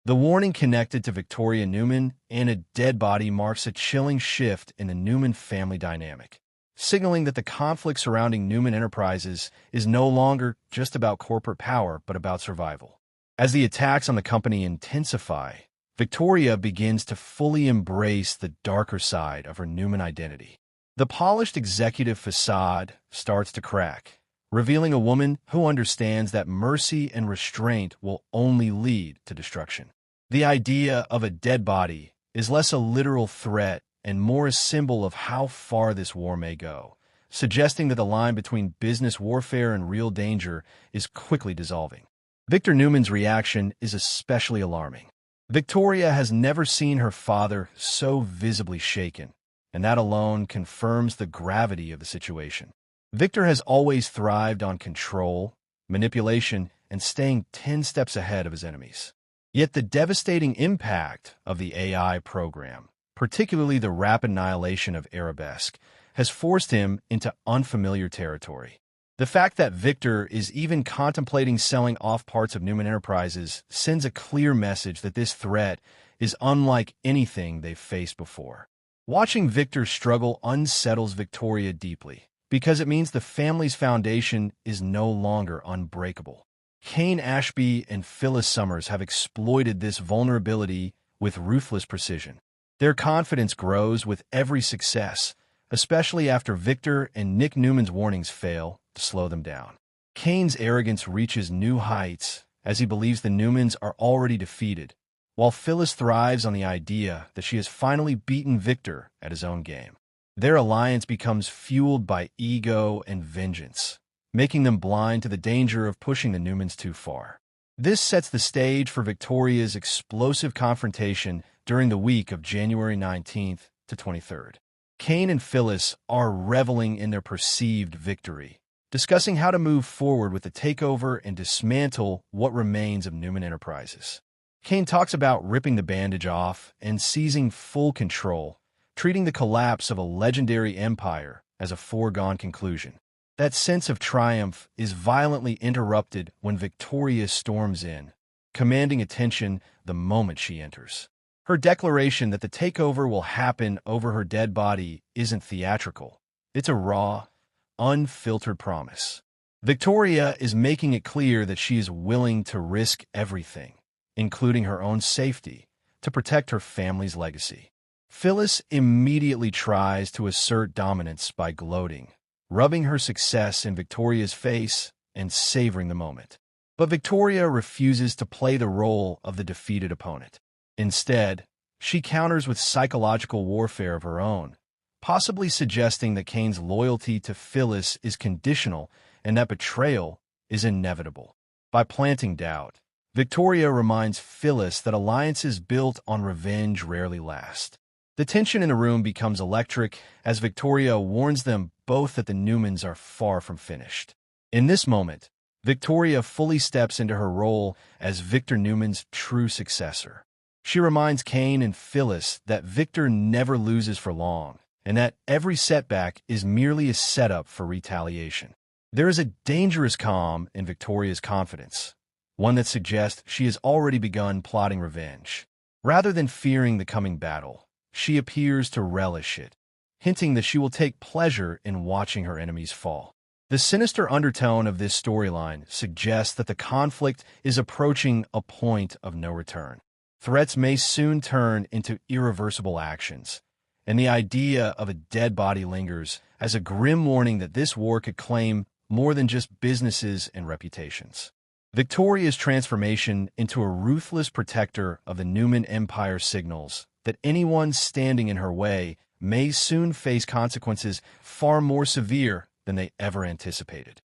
The warning connected to Victoria Newman and a dead body marks a chilling shift in the Newman family dynamic, signaling that the conflict surrounding Newman Enterprises is no longer just about corporate power but about survival. As the attacks on the company intensify, Victoria begins to fully embrace the darker side of her Newman identity. The polished executive facade starts to crack, revealing a woman who understands that mercy and restraint will only lead to destruction. The idea of a dead body is less a literal threat and more a symbol of how far this war may go, suggesting that the line between business warfare and real danger is quickly dissolving. Victor Newman's reaction is especially alarming. Victoria has never seen her father so visibly shaken, and that alone confirms the gravity of the situation. Victor has always thrived on control, manipulation, and staying 10 steps ahead of his enemies. Yet the devastating impact of the AI program, particularly the rapid annihilation of Arabesque, has forced him into unfamiliar territory. The fact that Victor is even contemplating selling off parts of Newman Enterprises sends a clear message that this threat is unlike anything they've faced before. Watching Victor struggle unsettles Victoria deeply, because it means the family's foundation is no longer unbreakable. Cain Ashby and Phyllis Summers have exploited this vulnerability with ruthless precision. Their confidence grows with every success, especially after Victor and Nick Newman's warnings fail to slow them down. Cain's arrogance reaches new heights as he believes the Newmans are already defeated, while Phyllis thrives on the idea that she has finally beaten Victor at his own game. Their alliance becomes fueled by ego and vengeance, making them blind to the danger of pushing the Newmans too far. This sets the stage for Victoria's explosive confrontation during the week of January 19th to 23rd. Cain and Phyllis are reveling in their perceived victory, discussing how to move forward with the takeover and dismantle what remains of Newman Enterprises. Cain talks about ripping the bandage off and seizing full control, treating the collapse of a legendary empire as a foregone conclusion. That sense of triumph is violently interrupted when Victoria storms in, commanding attention the moment she enters. Her declaration that the takeover will happen over her dead body isn't theatrical. It's a raw, unfiltered promise. Victoria is making it clear that she is willing to risk everything, including her own safety, to protect her family's legacy. Phyllis immediately tries to assert dominance by gloating, rubbing her success in Victoria's face and savoring the moment. But Victoria refuses to play the role of the defeated opponent. Instead, she counters with psychological warfare of her own, possibly suggesting that Cain's loyalty to Phyllis is conditional and that betrayal is inevitable. By planting doubt, Victoria reminds Phyllis that alliances built on revenge rarely last. The tension in the room becomes electric as Victoria warns them both that the Newmans are far from finished. In this moment, Victoria fully steps into her role as Victor Newman's true successor. She reminds Cain and Phyllis that Victor never loses for long, and that every setback is merely a setup for retaliation. There is a dangerous calm in Victoria's confidence, one that suggests she has already begun plotting revenge. Rather than fearing the coming battle, she appears to relish it, hinting that she will take pleasure in watching her enemies fall. The sinister undertone of this storyline suggests that the conflict is approaching a point of no return. Threats may soon turn into irreversible actions, and the idea of a dead body lingers as a grim warning that this war could claim more than just businesses and reputations. Victoria's transformation into a ruthless protector of the Newman Empire signals that anyone standing in her way may soon face consequences far more severe than they ever anticipated.